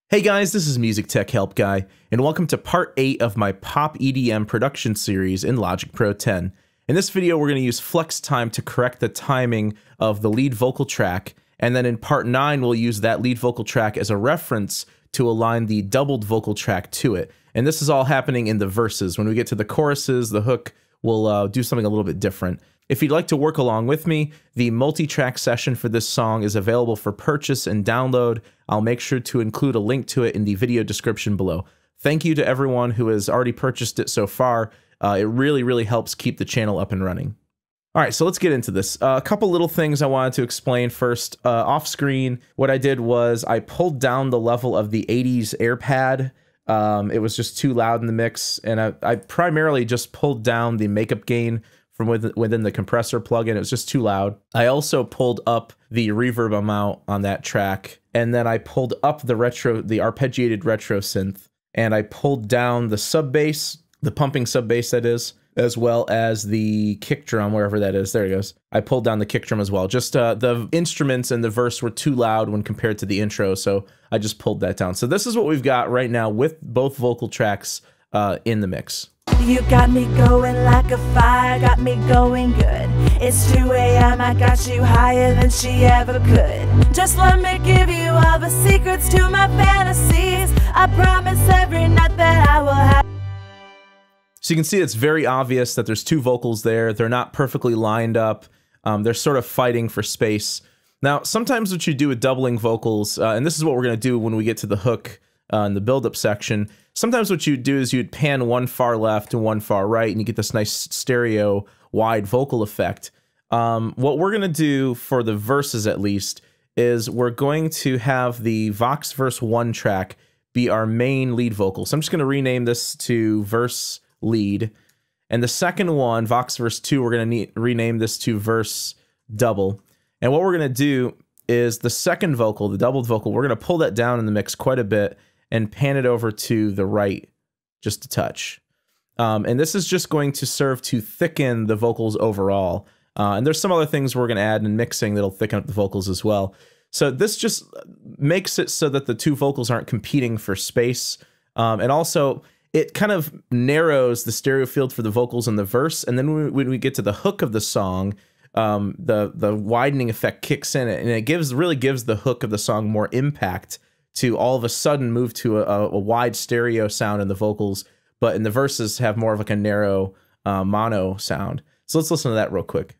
Hey guys, this is MusicTechHelpGuy, and welcome to part 8 of my Pop EDM production series in Logic Pro 10. In this video, we're going to use flex time to correct the timing of the lead vocal track, and then in part 9, we'll use that lead vocal track as a reference to align the doubled vocal track to it. And this is all happening in the verses. When we get to the choruses, the hook, we'll do something a little bit different. If you'd like to work along with me, the multi-track session for this song is available for purchase and download. I'll make sure to include a link to it in the video description below. Thank you to everyone who has already purchased it so far. It really helps keep the channel up and running. All right, so let's get into this. A couple little things I wanted to explain first. Off screen, what I did was I pulled down the level of the 80s air pad. It was just too loud in the mix, and I primarily just pulled down the makeup gain from within the compressor plugin. It was just too loud. I also pulled up the reverb amount on that track, and then I pulled up the arpeggiated retro synth, and I pulled down the sub bass, the pumping sub bass that is, as well as the kick drum, wherever that is. There it goes. I pulled down the kick drum as well. Just the instruments and the verse were too loud when compared to the intro, so I just pulled that down. So this is what we've got right now with both vocal tracks in the mix. You got me going like a fire, got me going good. It's 2 a.m., I got you higher than she ever could. Just let me give you all the secrets to my fantasies. I promise every night that I will have. So you can see it's very obvious that there's two vocals there. They're not perfectly lined up. They're sort of fighting for space. Now, sometimes what you do with doubling vocals, and this is what we're going to do when we get to the hook in the build-up section, sometimes what you'd do is you'd pan one far left and one far right, and you get this nice stereo wide vocal effect. What we're going to do for the verses, at least, is we're going to have the Vox Verse 1 track be our main lead vocal. So I'm just going to rename this to Verse Lead. And the second one, Vox Verse 2, we're going to rename this to Verse Double. And what we're going to do is the second vocal, the doubled vocal, we're going to pull that down in the mix quite a bit and pan it over to the right just a touch. And this is just going to serve to thicken the vocals overall. And there's some other things we're going to add in mixing that'll thicken up the vocals as well. So this just makes it so that the two vocals aren't competing for space. And also, it kind of narrows the stereo field for the vocals in the verse. And then when we get to the hook of the song, the widening effect kicks in, and it really gives the hook of the song more impact to all of a sudden move to a wide stereo sound in the vocals, but in the verses have more of like a narrow mono sound. So let's listen to that real quick.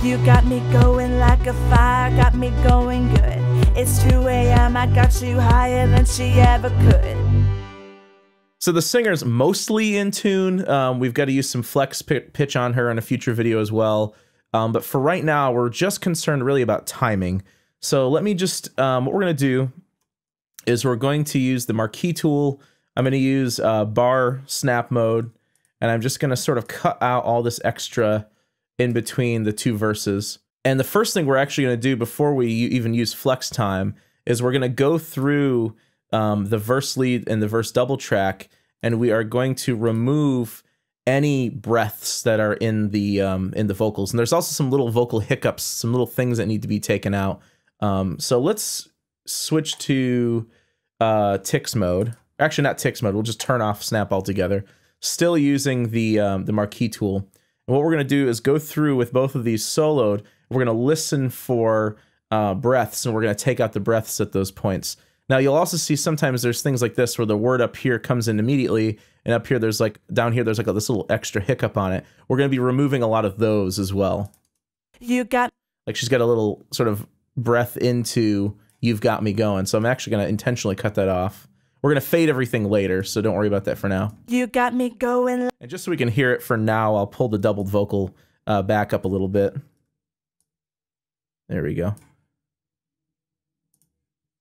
You got me going like a fire, got me going good. It's 2 a.m., I got you higher than she ever could. So the singer's mostly in tune. We've got to use some flex pitch on her in a future video as well. But for right now, we're just concerned really about timing. So let me just, what we're going to do is we're going to use the marquee tool. I'm going to use bar snap mode, and I'm just going to sort of cut out all this extra in between the two verses. And the first thing we're actually going to do before we even use flex time is we're going to go through the verse lead and the verse double track, and we are going to remove any breaths that are in the vocals. And there's also some little vocal hiccups, some little things that need to be taken out. So let's switch to Tix mode. Actually, not Tix mode. We'll just turn off snap altogether. Still using the marquee tool. And what we're going to do is go through with both of these soloed. We're going to listen for breaths, and we're going to take out the breaths at those points. Now, you'll also see sometimes there's things like this where the word up here comes in immediately, and up here there's like, down here there's like this little extra hiccup on it. We're going to be removing a lot of those as well. You got... Like she's got a little sort of breath into You've Got Me Going, so I'm actually going to intentionally cut that off. We're going to fade everything later, so don't worry about that for now. You got me going... And just so we can hear it for now, I'll pull the doubled vocal back up a little bit. There we go.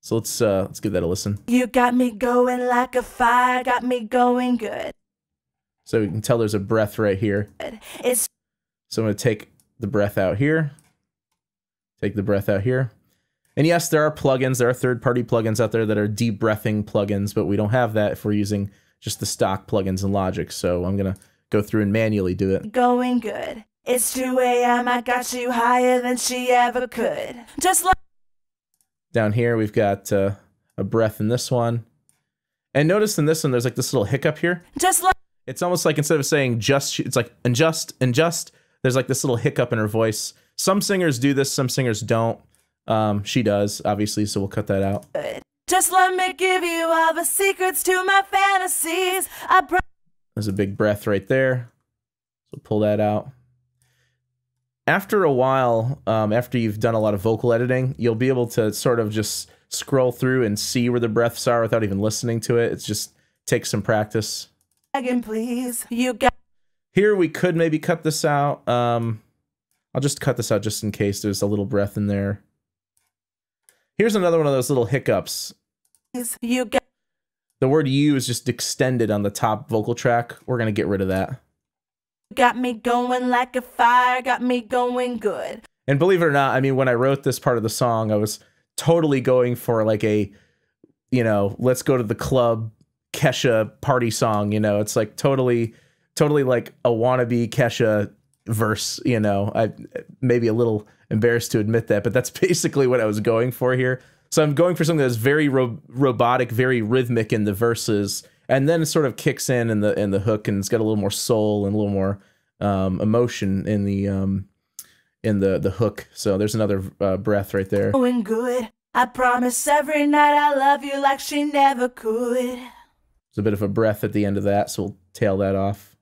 So let's give that a listen. You got me going like a fire, got me going good. So we can tell there's a breath right here. So I'm going to take the breath out here. Take the breath out here. And yes, there are plugins, there are third-party plugins out there that are deep breathing plugins, but we don't have that if we're using just the stock plugins in Logic. So I'm going to go through and manually do it. Going good. It's 2 a.m., I got you higher than she ever could. Just like... Down here, we've got a breath in this one. And notice in this one, there's like this little hiccup here. Just like It's almost like instead of saying just, it's like and just, there's like this little hiccup in her voice. Some singers do this, some singers don't. She does, obviously, so we'll cut that out. just let me give you all the secrets to my fantasies. There's a big breath right there. So pull that out. After a while, after you've done a lot of vocal editing, you'll be able to sort of just scroll through and see where the breaths are without even listening to it. It's just takes some practice. Again, please. You got Here we could maybe cut this out. I'll just cut this out just in case there's a little breath in there. Here's another one of those little hiccups. you got The word you is just extended on the top vocal track. We're going to get rid of that. got me going like a fire, got me going good. And believe it or not, I mean, when I wrote this part of the song, I was totally going for like a, you know, let's go to the club Kesha party song. You know, it's like totally like a wannabe Kesha verse. You know, I maybe a little embarrassed to admit that, but that's basically what I was going for here. So I'm going for something that's very robotic, very rhythmic in the verses, and then it sort of kicks in the hook, and it's got a little more soul and a little more emotion in the hook. So there's another breath right there. Going good. I promise every night I love you like she never could. There's a bit of a breath at the end of that, so we'll tail that off.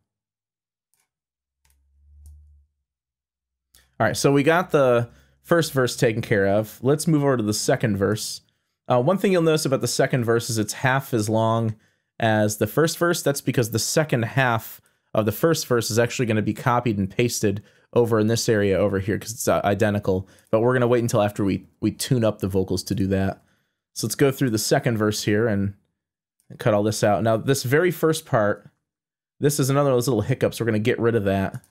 All right, so we got the first verse taken care of. Let's move over to the second verse. One thing you'll notice about the second verse is it's half as long as the first verse. That's because the second half of the first verse is actually going to be copied and pasted over in this area over here because it's identical. But we're going to wait until after we tune up the vocals to do that. So let's go through the second verse here and cut all this out. Now, this very first part, this is another of those little hiccups. We're going to get rid of that.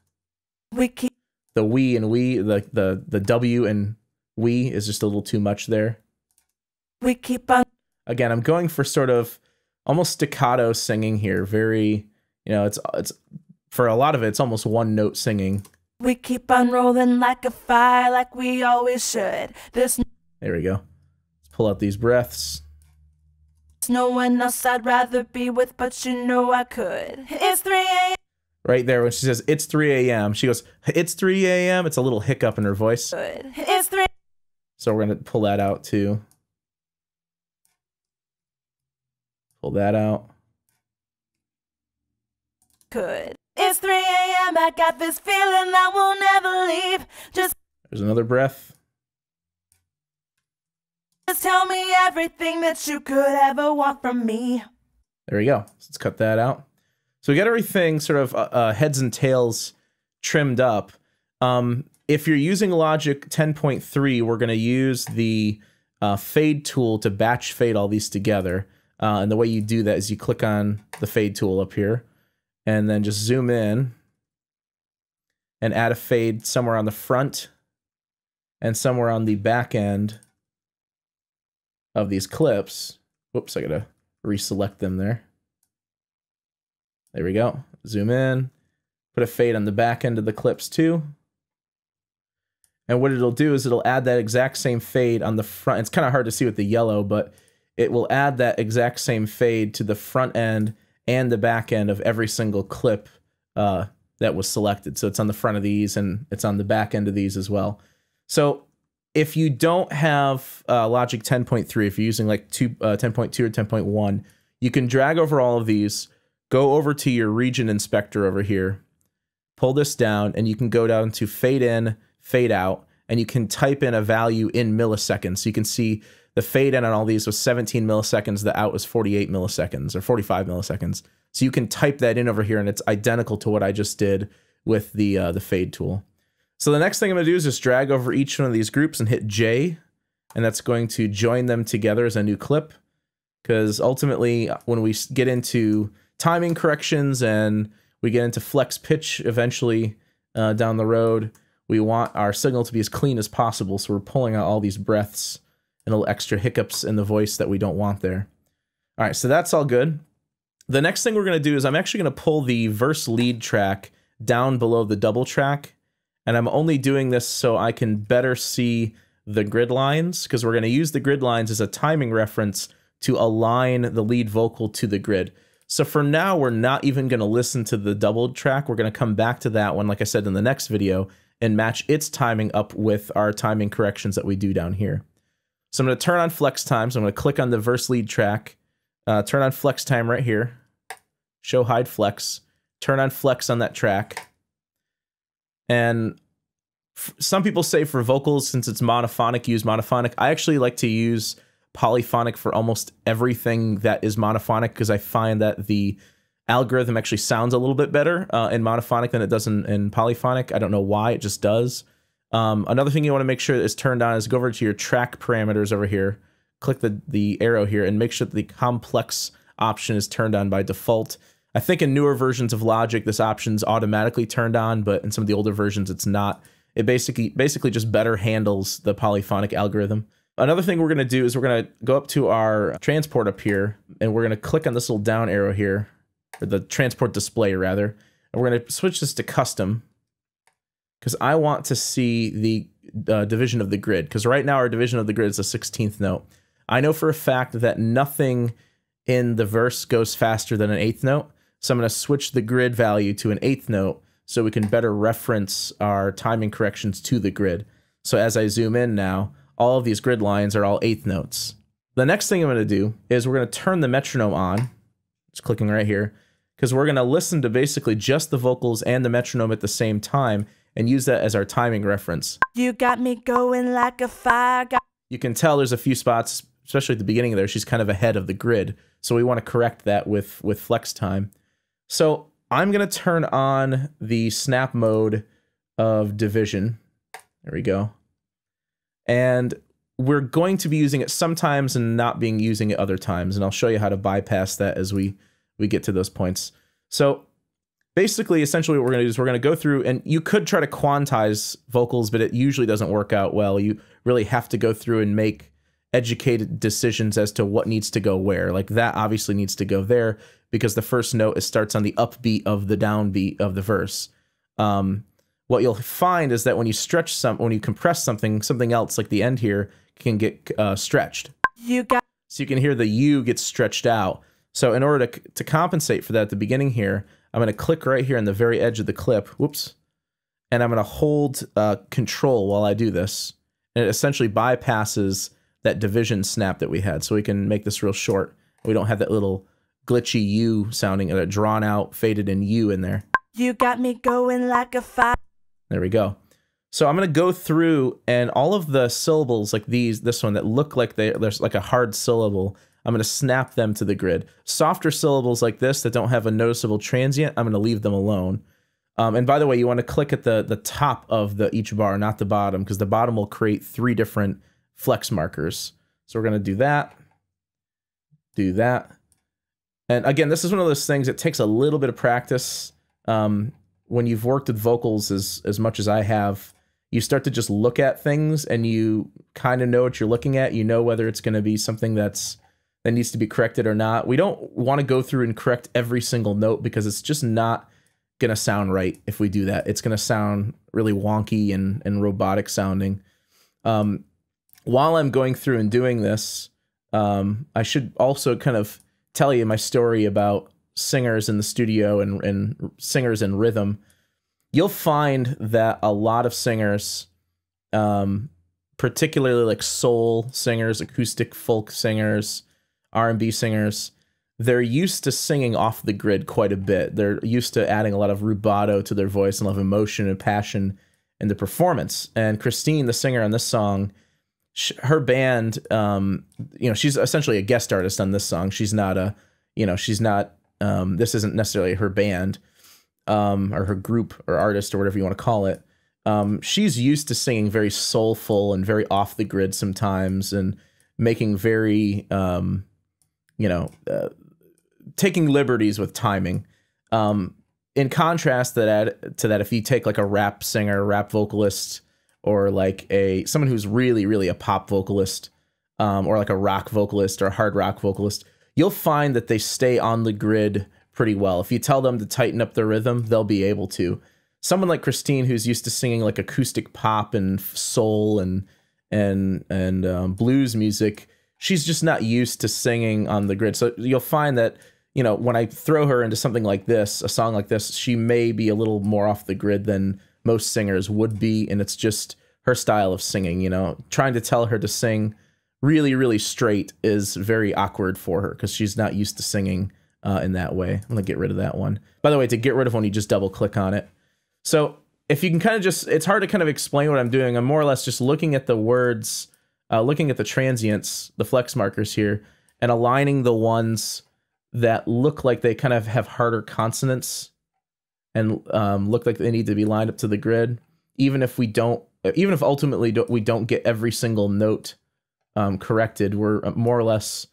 We keep The we and we, the W and we is just a little too much there. we keep on Again, I'm going for sort of almost staccato singing here. Very, you know, it's for a lot of it, it's almost one note singing. we keep on rolling like a fire like we always should. There's There we go. Let's pull out these breaths. no one else I'd rather be with, but you know I could. It's 3 a.m. Right there when she says, it's 3 a.m. She goes, it's 3 a.m. It's a little hiccup in her voice. It's 3 So we're going to pull that out too. Pull that out. could. It's 3 a.m. I got this feeling I will never leave. Just There's another breath. tell me everything that you could ever want from me. There we go. So let's cut that out. So we got everything sort of heads and tails trimmed up. If you're using Logic 10.3, we're going to use the fade tool to batch fade all these together. And the way you do that is you click on the fade tool up here and then just zoom in and add a fade somewhere on the front and somewhere on the back end of these clips. Whoops, I got to reselect them there. There we go. Zoom in, put a fade on the back end of the clips too. And what it'll do is it'll add that exact same fade on the front. It's kind of hard to see with the yellow, but it will add that exact same fade to the front end and the back end of every single clip that was selected. So it's on the front of these and it's on the back end of these as well. So if you don't have Logic 10.3, if you're using like 10.2 or 10.1, you can drag over all of these, go over to your region inspector over here, pull this down, and you can go down to fade in, fade out, and you can type in a value in milliseconds. So you can see the fade in on all these was 17 milliseconds, the out was 48 milliseconds or 45 milliseconds. So you can type that in over here, and it's identical to what I just did with the fade tool. So the next thing I'm going to do is just drag over each one of these groups and hit J, and that's going to join them together as a new clip. Because ultimately, when we get into timing corrections and we get into flex pitch eventually down the road, we want our signal to be as clean as possible. So we're pulling out all these breaths and little extra hiccups in the voice that we don't want there. All right, so that's all good. The next thing we're going to do is I'm actually going to pull the verse lead track down below the double track. And I'm only doing this so I can better see the grid lines, because we're going to use the grid lines as a timing reference to align the lead vocal to the grid. So for now, we're not even going to listen to the doubled track. We're going to come back to that one, like I said, in the next video, and match its timing up with our timing corrections that we do down here. So I'm going to turn on flex time. So I'm going to click on the verse lead track, turn on flex time right here, show hide flex, turn on flex on that track. And some people say for vocals, since it's monophonic, use monophonic. I actually like to use polyphonic for almost everything that is monophonic, because I find that the algorithm actually sounds a little bit better in monophonic than it does in polyphonic. I don't know why, it just does. Another thing you want to make sure is turned on is go over to your track parameters over here, click the arrow here, and make sure that the complex option is turned on by default. I think in newer versions of Logic, this option's automatically turned on, but in some of the older versions, it's not. It basically just better handles the polyphonic algorithm. Another thing we're going to do is we're going to go up to our transport up here, and we're going to click on this little down arrow here, or the transport display rather, and we're going to switch this to custom, because I want to see the division of the grid, because right now our division of the grid is a 16th note. I know for a fact that nothing in the verse goes faster than an 8th note, so I'm going to switch the grid value to an 8th note so we can better reference our timing corrections to the grid. So as I zoom in now, all of these grid lines are all 8th notes. The next thing I'm going to do is we're going to turn the metronome on. Just clicking right here, because we're going to listen to basically just the vocals and the metronome at the same time and use that as our timing reference. You got me going like a fire. You can tell there's a few spots, especially at the beginning there, she's kind of ahead of the grid. So we want to correct that with flex time. So I'm going to turn on the snap mode of division. There we go. And we're going to be using it sometimes and not being using it other times. And I'll show you how to bypass that as we get to those points. So basically, essentially what we're going to do is we're going to go through, and you could try to quantize vocals, but it usually doesn't work out well. You really have to go through and make educated decisions as to what needs to go where. Like that obviously needs to go there, because the first note starts on the upbeat of the downbeat of the verse. What you'll find is that when you compress something else, like the end here, can get stretched. So you can hear the U get stretched out. So in order to compensate for that at the beginning here, I'm going to click right here on the very edge of the clip. Whoops. And I'm going to hold control while I do this. And it essentially bypasses that division snap that we had. So we can make this real short. We don't have that little glitchy U sounding, that drawn out, faded in U in there. You got me going like a fire. There we go. So I'm going to go through, and all of the syllables like this one that look like there's like a hard syllable, I'm going to snap them to the grid. Softer syllables like this that don't have a noticeable transient, I'm going to leave them alone. And by the way, you want to click at the top of each bar, not the bottom, because the bottom will create 3 different flex markers. So we're going to do that. And again, this is one of those things that takes a little bit of practice. When you've worked with vocals as much as I have, you start to just look at things and you kind of know what you're looking at. You know whether it's going to be something that needs to be corrected or not. We don't want to go through and correct every single note, because it's just not going to sound right if we do that. It's going to sound really wonky and robotic sounding. While I'm going through and doing this, I should also kind of tell you my story about singers in the studio and singers in rhythm. You'll find that a lot of singers, particularly like soul singers, acoustic folk singers, R&B singers, they're used to singing off the grid quite a bit. They're used to adding a lot of rubato to their voice and a lot of emotion and passion in the performance. And Christine, the singer on this song, her band, she's essentially a guest artist on this song. She's not this isn't necessarily her band, or her group or artist or whatever you want to call it. She's used to singing very soulful and very off the grid sometimes, and making very, taking liberties with timing. In contrast to that, if you take like a rap singer, rap vocalist, or like someone who's really a pop vocalist, or like a rock vocalist or a hard rock vocalist, you'll find that they stay on the grid pretty well. If you tell them to tighten up their rhythm, they'll be able to. Someone like Christine, who's used to singing like acoustic pop and soul and blues music, she's just not used to singing on the grid. So you'll find that, you know, when I throw her into something like this, a song like this, she may be a little more off the grid than most singers would be, and it's just her style of singing, you know. Trying to tell her to sing really, really straight is very awkward for her because she's not used to singing in that way. I'm going to get rid of that one. By the way, to get rid of one, you just double click on it. So if you can kind of just, it's hard to kind of explain what I'm doing. I'm more or less just looking at the words, looking at the transients, the flex markers here, and aligning the ones that look like they kind of have harder consonants and look like they need to be lined up to the grid. Even if ultimately we don't get every single note corrected, we're more or less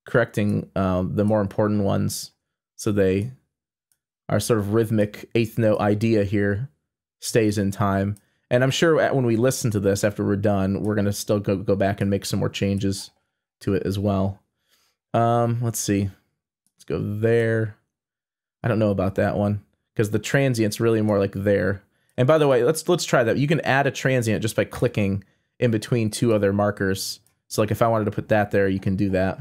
correcting the more important ones, so they our sort of rhythmic eighth note idea here stays in time. And I'm sure when we listen to this after we're done, we're gonna still go back and make some more changes to it as well. Let's see. Let's go there. I don't know about that one because the transient's really more like there. And by the way, let's try that. You can add a transient just by clicking in between two other markers. So like if I wanted to put that there, you can do that.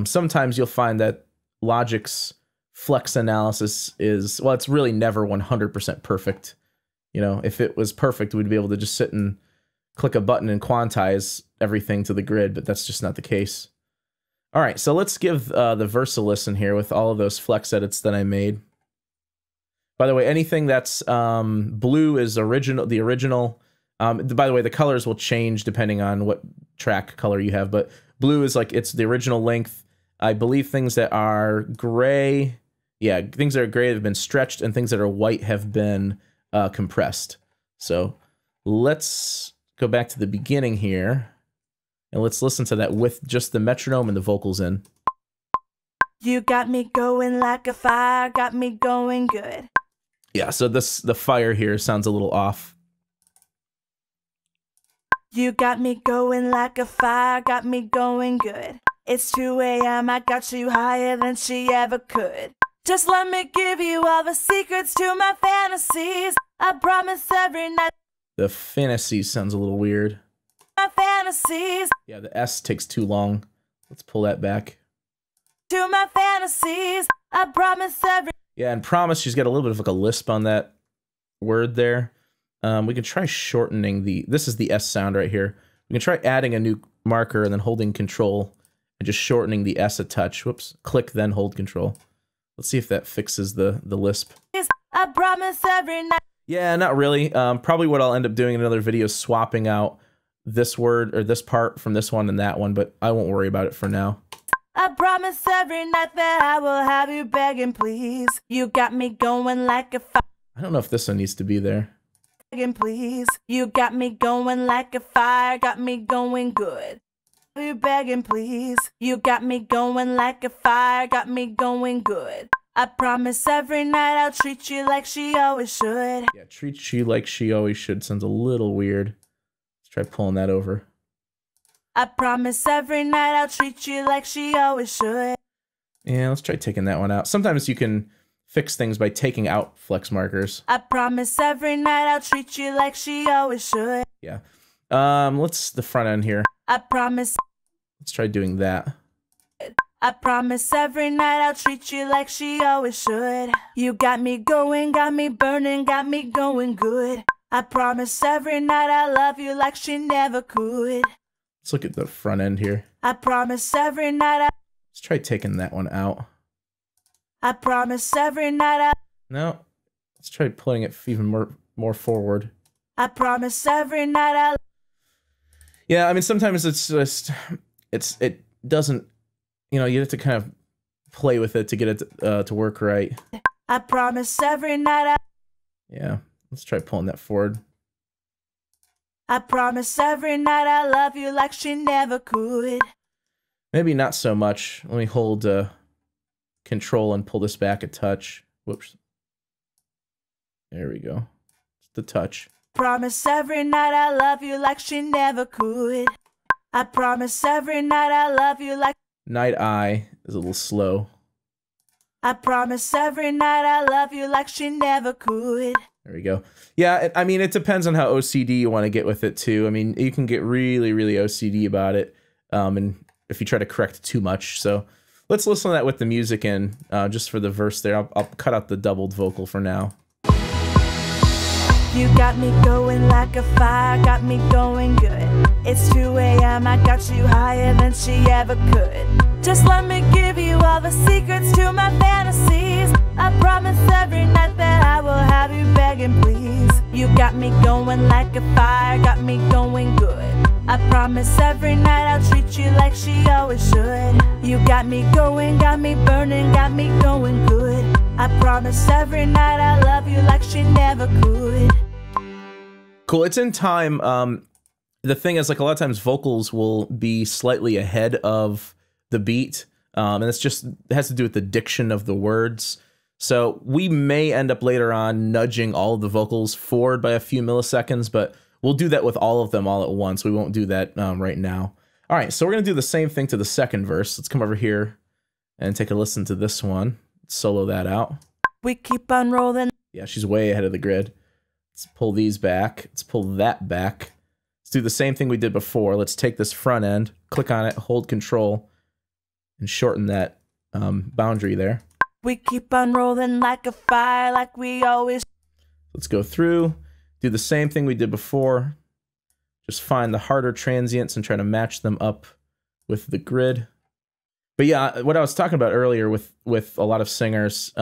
Sometimes you'll find that Logic's flex analysis is, well, it's really never 100% perfect. You know, if it was perfect, we'd be able to just sit and click a button and quantize everything to the grid, but that's just not the case. All right, so let's give the verse a listen here with all of those flex edits that I made. By the way, anything that's blue is the original. By the way, the colors will change depending on what track color you have, but blue is like, it's the original length. I believe things that are gray, yeah, things that are gray have been stretched, and things that are white have been compressed. So let's go back to the beginning here, and let's listen to that with just the metronome and the vocals in. You got me going like a fire, got me going good. Yeah, so the fire here sounds a little off. You got me going like a fire, got me going good. It's 2 a.m., I got you higher than she ever could. Just let me give you all the secrets to my fantasies. I promise every night. The fantasy sounds a little weird. My fantasies. Yeah, the S takes too long. Let's pull that back. To my fantasies, I promise every. Yeah, and promise, she's got a little bit of like a lisp on that word there. We can try shortening this is the S sound right here. We can try adding a new marker and then holding control and just shortening the S a touch. Whoops, click, then hold control. Let's see if that fixes the lisp. I promise every night. Yeah, not really. Probably what I'll end up doing in another video is swapping out this word or this part from this one and that one, but I won't worry about it for now. I promise every night that I will have you begging, please. You got me going like a fire. I don't know if this one needs to be there. Begging, please. You got me going like a fire, got me going good. You begging, please. You got me going like a fire, got me going good. I promise every night I'll treat you like she always should. Yeah, treat you like she always should sounds a little weird. Let's try pulling that over. I promise every night I'll treat you like she always should. Yeah, let's try taking that one out. Sometimes you can fix things by taking out flex markers. I promise every night I'll treat you like she always should. Yeah. Let's the front end here. I promise. Let's try doing that. I promise every night I'll treat you like she always should. You got me going, got me burning, got me going good. I promise every night I love you like she never could. Let's look at the front end here. I promise every night Let's try taking that one out. I promise every night No. Let's try pulling it even more forward. I promise every night Yeah, I mean, sometimes it's just, it doesn't, you know, you have to kind of play with it to get it to work right. I promise every night Yeah, let's try pulling that forward. I promise every night I love you like she never could. Maybe not so much. Let me hold control and pull this back a touch. Whoops. There we go. Just a touch. Promise every night I love you like she never could. I promise every night I love you like. Night I is a little slow. I promise every night I love you like she never could. There we go. Yeah, I mean, it depends on how OCD you want to get with it, too. I mean, you can get really, really OCD about it. and if you try to correct too much. So let's listen to that with the music in, just for the verse there. I'll cut out the doubled vocal for now. You got me going like a fire, got me going good. It's 2 a.m., I got you higher than she ever could. Just let me give you all the secrets to my fantasies. I promise every night that I will have you begging please. You got me going like a fire, got me going good. I promise every night I'll treat you like she always should. You got me going, got me burning, got me going good. I promise every night I love you like she never could. Cool, it's in time. The thing is, like, a lot of times vocals will be slightly ahead of the beat, and it's just, it has to do with the diction of the words. So we may end up later on nudging all of the vocals forward by a few milliseconds, but we'll do that with all of them all at once. We won't do that right now. All right, so we're gonna do the same thing to the second verse. Let's come over here and take a listen to this one. Solo that out. We keep on rolling. Yeah, she's way ahead of the grid. Let's pull these back. Let's pull that back. Let's do the same thing we did before. Let's take this front end, click on it, hold Control, and shorten that boundary there. We keep on rolling like a fire, like we always. Let's go through, do the same thing we did before. Just find the harder transients and try to match them up with the grid. But yeah, what I was talking about earlier with a lot of singers,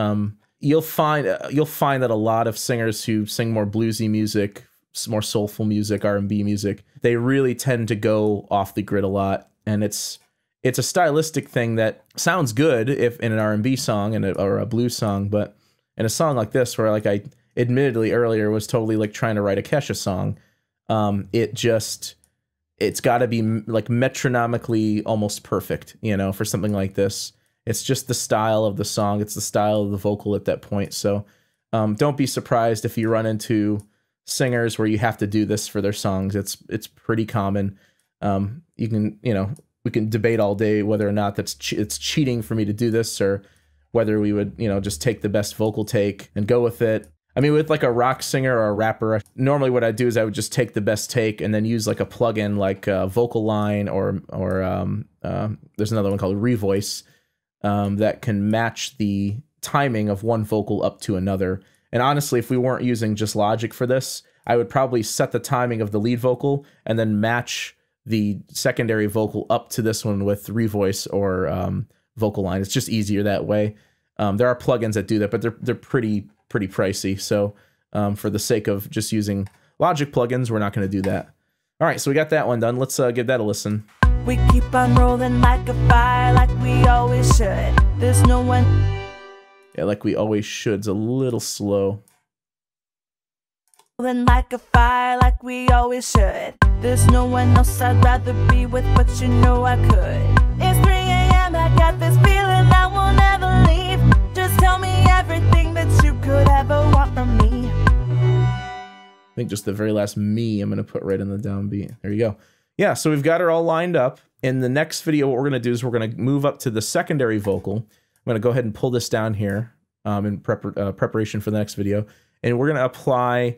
you'll find that a lot of singers who sing more bluesy music, more soulful music, R&B music, they really tend to go off the grid a lot, and it's a stylistic thing that sounds good if in an R&B song or a blues song, but in a song like this, where, like, I admittedly earlier was totally like trying to write a Kesha song, it's got to be like metronomically almost perfect, you know, for something like this. It's just the style of the song. It's the style of the vocal at that point. So don't be surprised if you run into singers where you have to do this for their songs. It's pretty common. You can, you know, we can debate all day whether or not it's cheating for me to do this, or whether we would, you know, just take the best vocal take and go with it. I mean, with like a rock singer or a rapper, normally what I do is I would just take the best take and then use like a plugin like Vocal Line or there's another one called Revoice that can match the timing of one vocal up to another. And honestly, if we weren't using just Logic for this, I would probably set the timing of the lead vocal and then match the secondary vocal up to this one with Revoice or Vocal Line. It's just easier that way. There are plugins that do that, but they're pretty pricey. So for the sake of just using Logic plugins, we're not going to do that. All right, so we got that one done. Let's give that a listen. We keep on rolling like a fire, like we always should. There's no one. Yeah, like we always should. It's a little slow. Rolling like a fire, like we always should. There's no one else I'd rather be with, but you know I could. It's 3 a.m., I got this feeling I won't ever leave. Just tell me everything that you could ever want from me. I think just the very last me I'm going to put right in the downbeat. There you go. Yeah, so we've got her all lined up. In the next video, what we're going to do is we're going to move up to the secondary vocal. I'm going to go ahead and pull this down here in preparation for the next video. And we're going to apply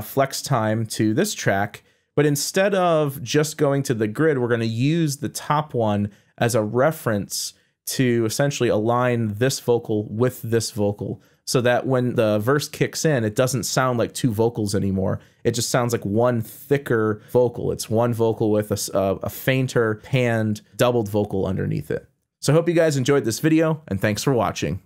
flex time to this track. But instead of just going to the grid, we're going to use the top one as a reference to essentially align this vocal with this vocal, so that when the verse kicks in, it doesn't sound like two vocals anymore. It just sounds like one thicker vocal. It's one vocal with a fainter panned doubled vocal underneath it. So I hope you guys enjoyed this video, and thanks for watching.